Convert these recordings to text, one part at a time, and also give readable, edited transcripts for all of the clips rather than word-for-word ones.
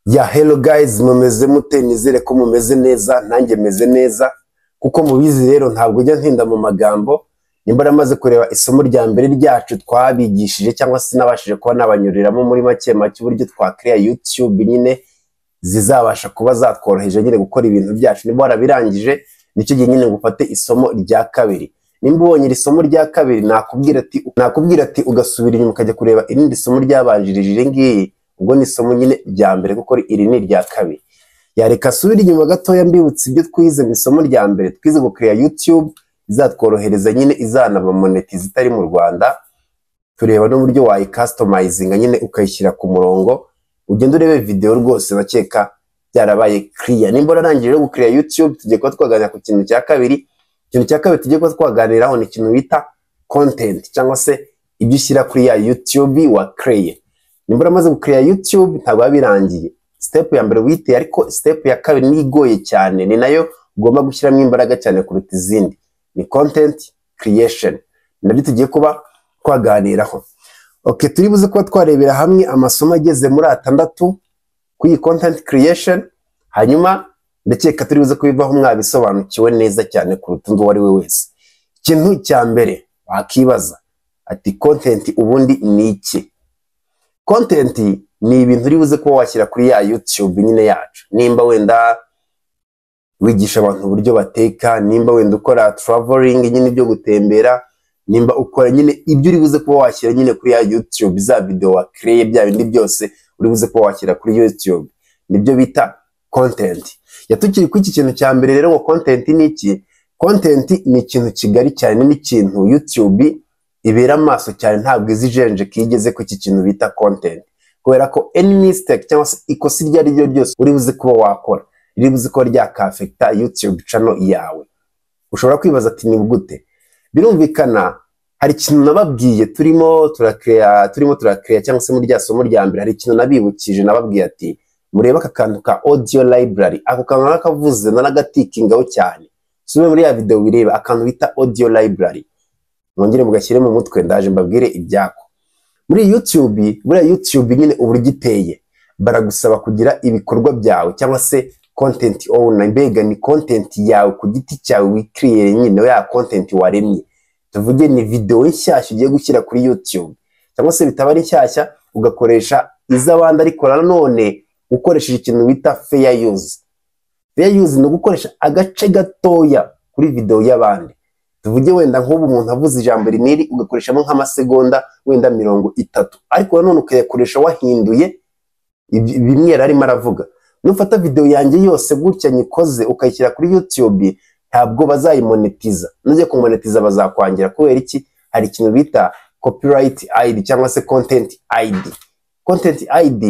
Ya hello guys, mumeze mute? Nizere ko mumeze neza, nanjye meze neza. Kuko mubizi rero ntabwo ujya ntinda mu magambo. Nimba namaze kureba isomo rya mbere ryacu twabigishije cyangwa se nabashije kuba nabanyuriramo muri make uburyo twakreya YouTube nyine zizabasha kuba zatworoheje nyine gukora ibintu byacu. Nimba warabirangije nicyo gihe nyine gufate isomo rya kabiri. Nimba ubonye iri somo rya kabiri nakubwira ati ugasubira inyuma ukajya kureba irindi somo ryabanjirije ngiyi. Ubwo ni isomo nyine rya mbere kuko iri ni irya kabiri. Yareka asubira inyuma gatoya mbibutse ibyo twize mu isomo rya mbere. Twize gukreya YouTube izatworohereza nyine izanaba monetize itari mu Rwanda. Tureba n'uburyo wayicustomizinga nyine ukayishyira ku murongo. Ugenda urebe video rwose bakeka byarabaye clear. Nimba narangije gukreya YouTube tugiye kuba twaganira ku kintu cya kabiri. Ikintu cya kabiri tugiye kuba twaganiraho ni ikintu bita content cyangwa se ibyo ushyira kuri ya YouTube wakreye. Nimba uramaze gukreya YouTube ntabwo birangiye. Step ya mbere wite, ariko step ya kabiri ni igoye cyane, ni nayo ugomba gushyiramo imbaraga cyane kuruta izindi. Ni content creation. Nabyo tugiye kuba twaganiraho. Okay, turibuze kuba twarebera hamwe amasomo ageze muri 6 kuri content creation. Hanyuma ndakeka turibuze kubivaho mwabisobanukiwe neza cyane kuruta undi wari we wese. Ikintu cya mbere wakibaza ati content ubundi ni iki? Content ni ibintu uribuze kuba washyira kuri ya YouTube nyine yacu. Nimba wenda wigisha abantu uburyo bateka, nimba wenda ukora traveling nyine byo gutembera, nimba ukora nyine ibyo uribuze kuba washyira nyine kuri ya YouTube, za video wakreye bya bindi byose uribuze kuba washyira kuri YouTube, nibyo bita content. Yatukiri ku iki kintu cya mbere rero ngo content ni iki? Content ni ikintu kigari cyane, ni ikintu YouTube ibera amaso cyane, ntabwo izijenje kigeze ku iki kintu bita content. Kubera ko any mistake cyangwa se ikosa iryo ari ryo ryose uribuze kuba wakora, uribuze ko ryakafekta YouTube channel yawe. Ushobora kwibaza ati ni gute? Birumvikana hari ikintu nababwiye turimo turakreya cyangwa se muri rya somo rya mbere, hari ikintu nabibukije nababwiye ati mureba aka kantu ka audio library. Ako kantu nakavuze nanagatikingaho cyane. Sube muri ya video bireba akantu bita audio library. Mwongere mugashyire mu mutwe ndaje mbabwire ibyako. Muri YouTube, buriya YouTube nyine uburyo iteye, baragusaba kugira ibikorwa byawe cyangwa se content owner. Mbega ni content yawe ku giti cyawe wicreate nyine ya content waremye. Tuvuge ni video nshyashya ugiye gushyira kuri YouTube, cyangwa se bitaba ari nshyashya ugakoresha iz'abandi, ariko nanone ukoresheje ikintu bita fair use. Fair use ni ugukoresha agace gatoya kuri video y'abandi. Tuvuge wenda nk'ubu umuntu avuze ijambo riniri ugakoreshamo nk'amasegonda wenda 30, ariko nanone ukayakoresha wahinduye bimwe yararimo aravuga. Nufata video yanjye yose gutya nyikoze ukayishyira kuri YouTube, ntabwo bazayimonetiza. Nujye kumonetiza bazakwangira. Kubera iki? Hari ikintu bita copyright ID cyangwa se content ID. Content ID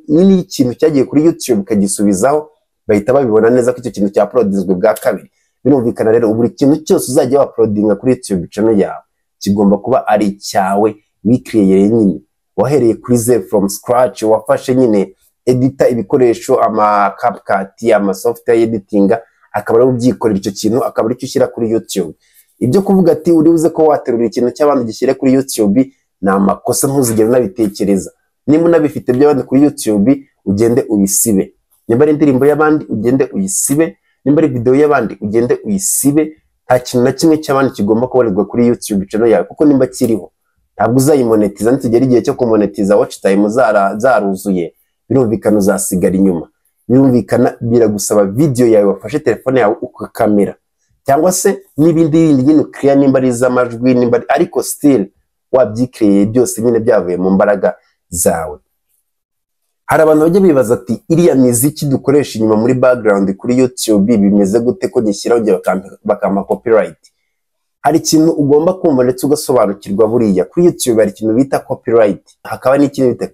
ni ikintu cyagiye kuri YouTube kagisubizaho, bahita babibona neza ko icyo kintu cya uploadizwe bwa kabiri. Birumvikana rero buri kintu cyose uzajya wa uploadinga kuri YouTube channel yawe kigomba kuba ari cyawe wicreate nyine, wahereye kuri zero from scratch, wafashe nyine editor ibikoresho ama CapCut ama software editing, akaba ari ubyikorera icyo kintu, akaba ari cyo ushyira kuri YouTube. Ibyo kuvuga ati uribuze ko waterura ikintu cy'abandi gishyire kuri YouTube ni amakosa, ntuzigere nabitekereza. Nimba unabifite by'abandi kuri YouTube ugende ubisibe. Nimba ari indirimbo y'abandi ugende uyisibe, nimba ari video y'abandi ugende uyisibe. Nta kintu na kimwe cy'abandi kigomba kubarirwa kuri YouTube channel yawe, kuko nimba kiriho ntabwo uzayimonetiza. Nitugera igihe cyo kumonetiza watch time zaruzuye, birumvikana uzasigara inyuma. Birumvikana biragusaba video yawe wafashe telefone yawe ukakamera, cyangwa se n'ibindi nyine clear, nimba ari iz'amajwi, nimba ariko still wabyicreate byose nyine byavuye mu mbaraga zawe. Hari abantu bajya bibaza ati iriya muziki dukoresha inyuma muri background kuri YouTube bimeze gute ko gishyiraho bakama copyright? Hari ikintu ugomba kumva ndetse ugasobanukirwa. Buriya kuri YouTube hari ikintu bita copyright, hakaba n'ikintu bita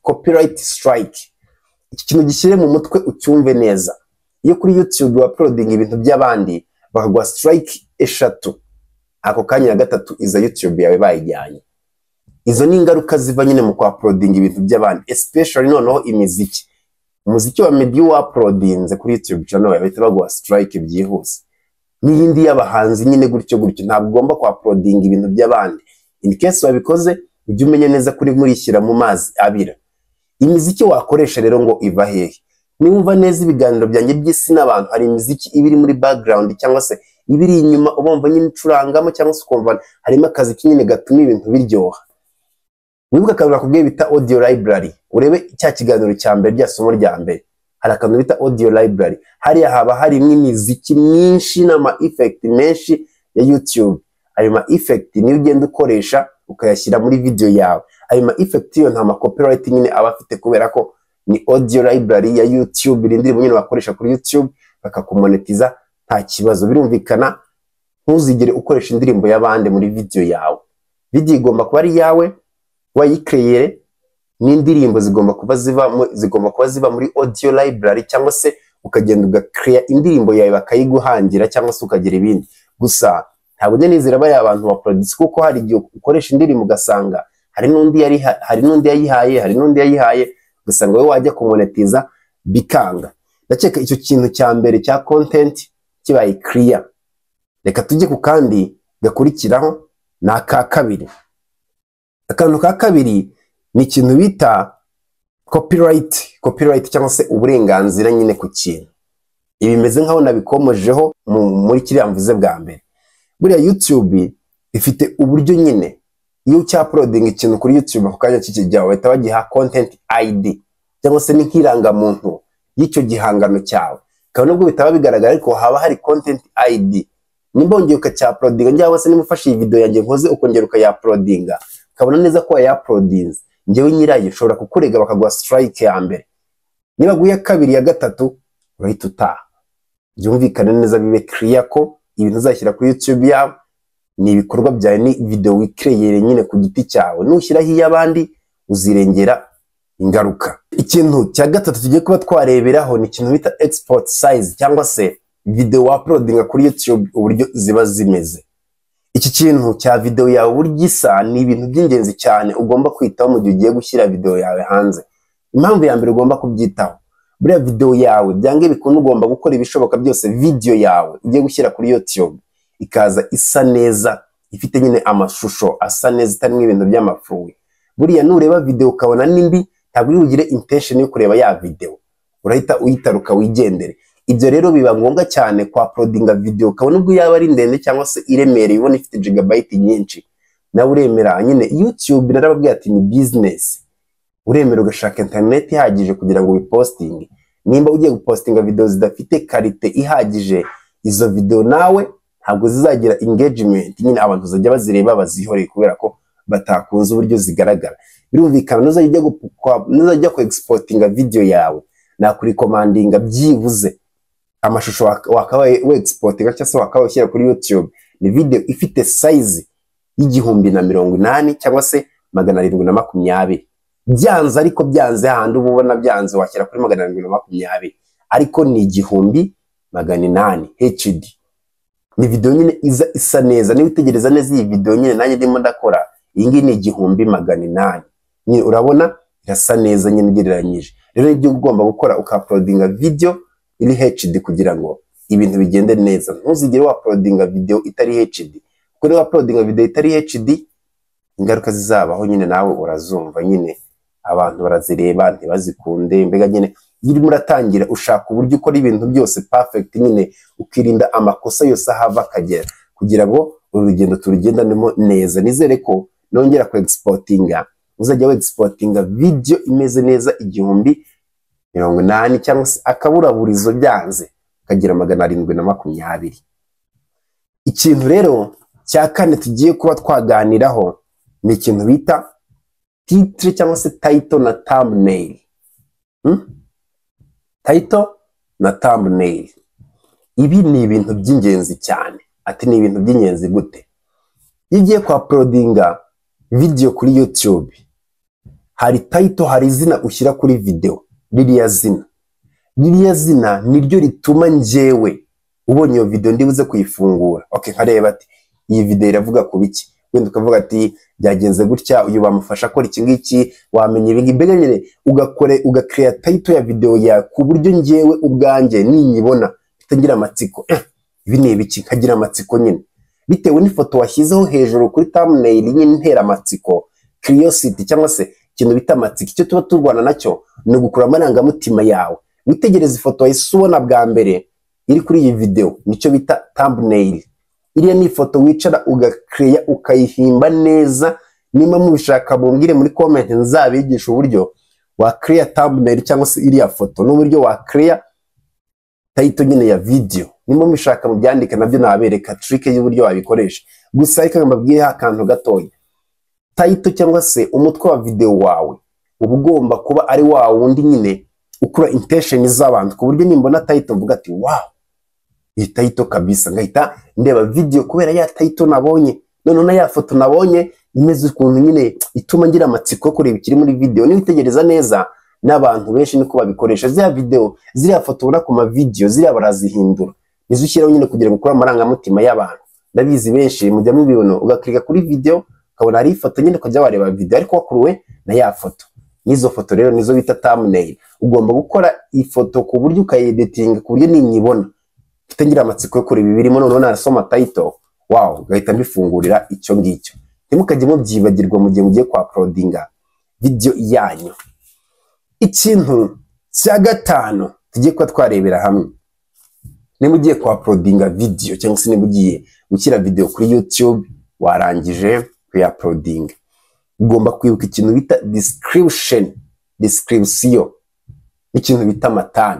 copyright strike. Iki kintu gishyire mu mutwe ucyumve neza. Iyo kuri YouTube uploading ibintu by'abandi bakagwa strike 3, ako kanya ya gatatu iza YouTube yawe bayijyanye. Izo ni ingaruka ziva nyine mu uploading ibintu by'abandi, especially noneho imiziki. Umuziki wa media wa uploadinze kuri YouTube channel yawe bahita bagwa strike byihuse. N'iyindi y'abahanzi nyine gutyo ntabwo ugomba uploading ibintu by'abandi. In case wabikoze ujye umenya neza kuri murishyira mu mazi abira. Imiziki wakoresha rero ngo iva hehe? Niwumva neza ibiganiro byanjye by'isi n'abantu, hari imiziki ibiri muri background cyangwa se ibiri inyuma ubumva nyine icurangamo, cyangwa se ukumva harimo akazi kinyine gatuma ibintu biryoha. Wibuka akantu nakubwiye bita audio library, urebe cya kiganiro cya mbere rya somo rya mbere, hari akantu bita audio library. Hariya haba harimo imiziki myinshi n'ama effect menshi ya YouTube. Ayo ma effect niyo ugenda ukoresha ukayashyira muri video yawe. Ayo ma effect yo nta ma copyright nyine aba afite, kubera ko ni audio library ya YouTube, irindi nyine bakoresha kuri YouTube bakakumonetiza nta kibazo. Birumvikana, ntuzigere ukoresha indirimbo y'abandi muri video yawe. Video igomba kuba ari yawe wayicreate, n'indirimbo zigomba kuba ziva muri audio library, cyangwa se ukagenda ugacreate indirimbo yawe bakayiguhangira, cyangwa se ukagira ibindi. Gusa ntabwo njye nizera aba abantu ba produce, kuko hari igihe ukoresha indirimbo ugasanga hari n'undi yayihaye ugasanga wowe wajya kumonetiza bikanga. Ndakeka icyo kintu cya mbere cya content kibaye clear. Reka tujye ku kandi gakurikiraho, na ka kabiri. Akantu ka kabiri ni ikintu bita copyright cyangwa se uburenganzira nyine ku kintu. Ibi bimeze nkaho nabikomojeho muri kiriya mvuze bwa mbere. Buriya YouTube ifite uburyo nyine iyo uploading ikintu kuri YouTube ako kanya kikijyaho bahita bagiha content ID, cyangwa se ni nk'irangamuntu y'icyo gihangano cyawe. Kandi nubwo bitaba bigaragara, ariko haba hari content ID. Nimba wongeye ukacyaploadinga, cyangwa se nimufashe iyi video yanjye nkoze ukongera ukayaploadinga, ukabona neza ko wayaploadinze, njyewe nyirayo ushobora kukurega bakaguha strike ya mbere. Niba guya kabiri ya gatatu urahita utaha. Byumvikane neza, bibe clear ko ibintu uzashyira kuri YouTube yawe ni ibikorwa byawe, ni video wicreate nyine ku giti cyawe. Nushyiraho iy'abandi uzirengera ingaruka. Ikintu cya gatatu tugiye kuba twareberaho ni ikintu bita export size, cyangwa se video uploadinga kuri YouTube uburyo ziba zimeze. Iki kintu cya video yawe uburyo isa ni ibintu by'ingenzi cyane ugomba kwitaho mu gihe ugiye gushyira video yawe hanze. Impamvu ya mbere ugomba kubyitaho, buriya video yawe byange bikunda ugomba gukora ibishoboka byose video yawe ugiye gushyira kuri YouTube ikaza isa neza, ifite nyine amashusho asa neza, itarimo ibintu by'amafuwe. Buriya nureba video ukabona nimbi, ntabwo ugire intention yo kureba ya video, urahita uyitaruka wigendere. Ibyo rero biba ngombwa cyane kwa uploadinga video, ukabona ubwo yaba ari ndende cyangwa se iremereye, ubona ifite gigabyte nyinshi, nawe uremera nyine. YouTube narababwiye ati ni business, uremera ugashaka internet ihagije kugira ngo ubipostinge. Nimba ugiye gupostinga video zidafite karite ihagije, izo video nawe ntabwo zizagira engagement, nyine abantu uzajya bazireba bazihoreye kubera ko batakunze uburyo zigaragara. Birumvikana nuzajya ku exportinga video yawe, nakuri commandinga byibuze amashusho wakabaye we exportinga cyangwa se wakabaye ushyira kuri YouTube ni video ifite size y'1080 cyangwa se 720. Byanze, ariko byanze handi ubona byanze washyira kuri 720, ariko ni 1080 HD. Ni video nyine isa neza. Niba utegereza neza iyi video nyine nanjye ndimo ndakora, iyi ngiyi ni 1080. Nyine urabona irasa neza nyine ugereranyije. Rero ibyo ugomba gukora ukaploadinga video iri HD kugira ngo ibintu bigende neza. Ntuzigere uploadinga video itari HD, kuko niba uploadinga video itari HD ingaruka zizabaho nyine nawe urazumva. Nyine abantu barazireba ntibazikunde, mbega nyine irimo uratangira ushaka uburyo ukora ibintu byose perfect, nyine ukirinda amakosa yose ahava akagera, kugira ngo urugendo turugendanemo neza. Nizere ko nongera ku exportinga uzajya we exportinga video imeze neza 1080, cyangwa se akaburaburizo byanze kagira 720. Ikintu rero cya kane tugiye kuba twaganiraho ni ikintu bita titre cyangwa se title na thumbnail. Title na thumbnail, ibi ni ibintu by'ingenzi cyane. Ati ni ibintu by'ingenzi gute? Iyo ugiye ku uploadinga video kuri YouTube, hari title, hari izina ushyira kuri video. Ririya zina niryo rituma njyewe ubonye iyo video ndibuze kuyifungura. Okay, nkareba ati iyi video iravuga ku biki, wenda ukavuga ati byagenze gutya, uyu bamufasha akora iki ngiki, wamenye ibingi. Mbega nyine ugacreate title ya video ya ku buryo njyewe ubwanjye ninyibona bitangira amatsiko, ibi ni ibiki, nkagira amatsiko nyine bitewe n'ifoto washyizeho hejuru kuri thumbnail. Nyine ntera amatsiko, curiosity cyangwa se ikintu bita amatsiko. Icyo tuba turwana nacyo ni ugukura amarangamutima yawe. Witegereza ifoto wahise ubona bwa mbere iri kuri iyi video, nicyo bita thumbnail. Iriya ni ifoto wicara ugakreya ukayihimba neza. Nimba mubishaka mumbwire muri comment, nzabigisha uburyo wa create thumbnail cyangwa se iriya foto n'uburyo wa create title nyine ya video. Nimba mubishaka mubyandike nabyo nabereka trick y'uburyo wabikoresha. Gusa ariko mbabwiye akantu gatoya, title cyangwa se umutwe wa video wawe uba ugomba kuba ari wa wundi nyine ukura intention z'abantu, ku buryo nimbona title mvuga ati wow, iyi title kabisa, ngahita ndeba video kubera ya title nabonye, none na ya foto nabonye imeze ukuntu nyine ituma ngira amatsiko kureba ikiri muri video. Nibitegereza neza n'abantu benshi niko babikoresha, ziriya video ziriya foto ubona ku ma video ziriya barazihindura, nizo ushyiraho nyine kugira ngo ukure amarangamutima y'abantu. Ndabizi benshi mujya mubibona, ugaklika kuri video ukabona hari ifoto nyine ukajya wareba video ariko wakuruwe na ya foto. Nizo foto rero nizo bita thumbnail. Ugomba gukora ifoto ku buryo ukayieditinga ku buryo ninyibona mfite amatsiko yo kureba ibirimo, none narasoma title wow, gahita mbifungurira icyo ngicyo. Ntimukajye mubyibagirwa mu gihe mugiye kwa uploadinga video yanyu. Ikintu cya gatanu tugiye kuba twarebera hamwe, niba ugiye kwa uploadinga video cyangwa se niba ugiye gushyira video kuri YouTube warangije kuya-uploadinga, ugomba kwibuka ikintu bita description. Ikintu bita amatag.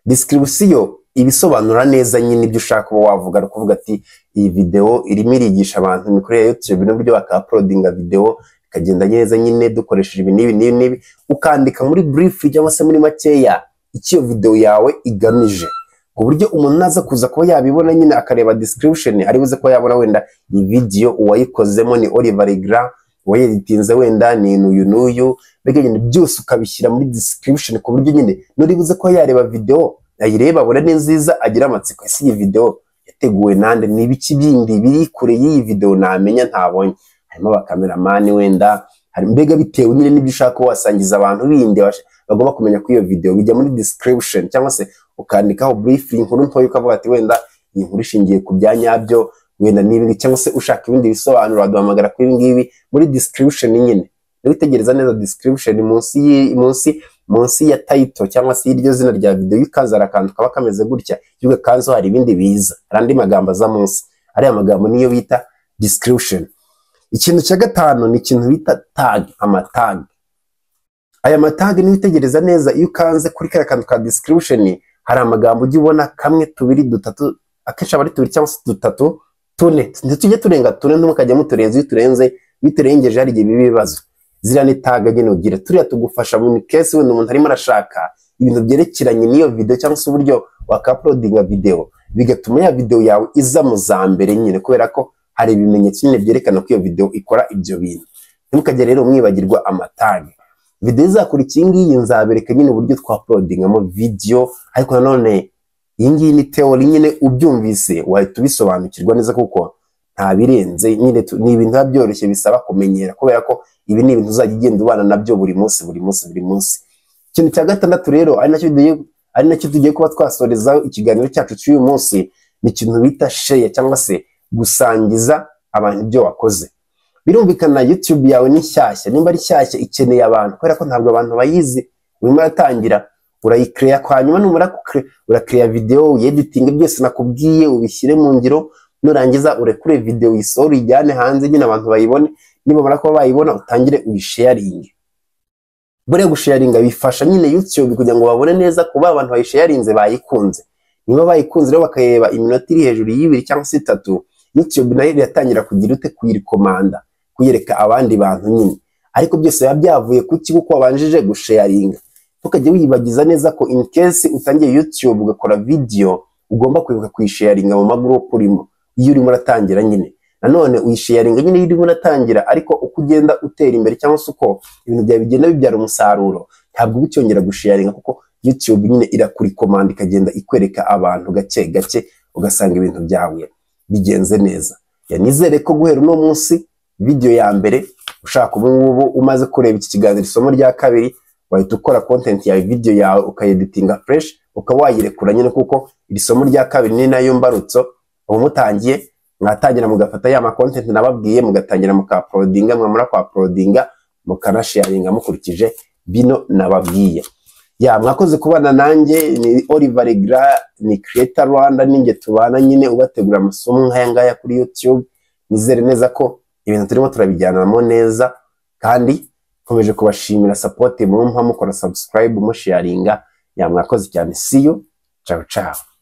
Description ibisobanura neza nyine ibyo ushaka kuba wavuga, no kuvuga ati iyi video irimo irigisha abantu imikorere ya YouTube n'uburyo baka-uploadinga video ikagenda neza nyine dukoresheje ibi n'ibi, ukandika muri brief cyangwa se muri makeya icyo video yawe igamije, ku buryo umuntu naza kuza kuba yabibona nyine akareba description ari buze ko yabona wenda iyi video uwayikozemo ni Oliver Legrand, uwayitinze wenda ni n'uyu mbega nyine byose ukabishyira muri description, ku buryo nyine nuri buze ko yareba video ayireba abona ni nziza agira amatsiko, ese iyi video yateguwe nande, ni ibiki bindi biri kure y'iyi video namenya ntabonye, harimo abakameramani wenda, hari mbega bitewe nyine n'ibyo ushaka wasangiza abantu bindi bagomba kumenya ko iyo video bijya muri description, cyangwa se ukandikaho brief inkuru ntoya ukavuga ati wenda iyi nkuru ishingiye ku byanyabyo wenda nibi, cyangwa se ushaka ibindi bisobanuro waduhamagara kuri ibi ngibi muri description nyine. Witegereza neza description munsi ya title cyangwa se iryo zina rya video yukaza arakantu kaba kameze gutya, yuga kanzo hari ibindi biza, hari andi magambo za munsi, ari amagambo niyo bita description. Ikintu cya gatanu ni ikintu bita tag, amatag. Aya matag ni witegereza neza iyo ukanze kuri kare kantu ka description hari amagambo ujya ubona kamwe, tubiri, dutatu, akesha bari tubiri cyangwa se dutatu, tune, tujye turenga tune, ntumukajya muturenze, iyo turengeje hari igihe bibazo. Ziriya ni tag nyine ugira, turiya tugufasha mu case wenda umuntu arimo arashaka ibintu byerekeranye n'iyo video cyangwa se uburyo waka-uploadinga video, bigatuma ya video yawe iza mu za mbere nyine, kubera ko hari ibimenyetso nyine byerekana ko iyo video ikora ibyo bintu. Ntimukajye rero mwibagirwa amatag. Video izakurikiye ngiyi nzabereka nyine uburyo twa-uploadingamo video, ariko nanone iyi ngiyi ni theory nyine, ubyumvise wahita ubisobanukirwa neza kuko nta birenze nyine, ni ibintu byoroshye bisaba kumenyera, kubera ko ibi ni ibintu uzajya ugenda ubana nabyo buri munsi. Ikintu cya gatandatu rero ari nacyo tugiye kuba twasorezaho ikiganiro cyacu cy'uyu munsi, ni ikintu bita share cyangwa se gusangiza abantu ibyo wakoze. Birumvikana YouTube yawe ni nshyashya, nimba ari nshyashya ikeneye abantu, kubera ko ntabwo abantu bayizi. Urimo uratangira urayicreate, hanyuma numara urakreate video uyeditinge byose nakubwiye ubishyire mu ngiro, nurangiza urekure video uyisohore ijyane hanze nyine abantu bayibone. Nibamara kuba bayibona utangire uyisharinge. Buriya gusharinga bifasha nyine YouTube kugira ngo babone neza kuba abantu bayisharinze bayikunze. Niba bayikunze rero bakayeba iminota iri hejuru y'ibiri cyangwa se 3, YouTube nayo yatangira kugira ute kuyirekomanda, kuyereka abandi bantu nyine. Ariko byose biba byavuye kuki kuko wabanjije gusharinga. Tukajye wibagiza neza ko in case utangiye YouTube ugakora video ugomba kwibuka kuyisharinga mu magroup urimo iyo urimo uratangira nyine. Nanone uyisharinga nyine iyo urimo uratangira, ariko uko ugenda utera imbere cyangwa se uko ibintu byawe bigenda bibyara umusaruro ntabwo ucyongera gusharinga, kuko YouTube nyine irakurikomanda ikagenda ikwereka abantu gake gake, ugasanga ibintu byawe bigenze neza. Nizere ko guhera uno munsi video ya mbere ushaka ubu umaze kureba iki kiganiro isomo rya kabiri, wahita ukora content yawe video yawe ukayeditinga fresh, ukaba wayirekura nyine, kuko iri somo rya kabiri ni nayo mbarutso. Ubu mutangiye mwatangira mugafata ya content nababwiye, mugatangira muka-uploadinga, mwamara kwa-uploadinga mukanasharinga mukurikije bino nababwiye. Ya mwakoze kubana nanjye, ni Oliver Legrand, ni Creator Rwanda, ninjye tubana nyine ubategura amasomo nk'aya ngaya kuri YouTube. Nizere neza ko ibintu turimo turabijyanamo neza, kandi nkomeje kubashimira support mumpa, mukora subscribe, musharinga. Ya mwakoze cyane, see you, ciao ciao.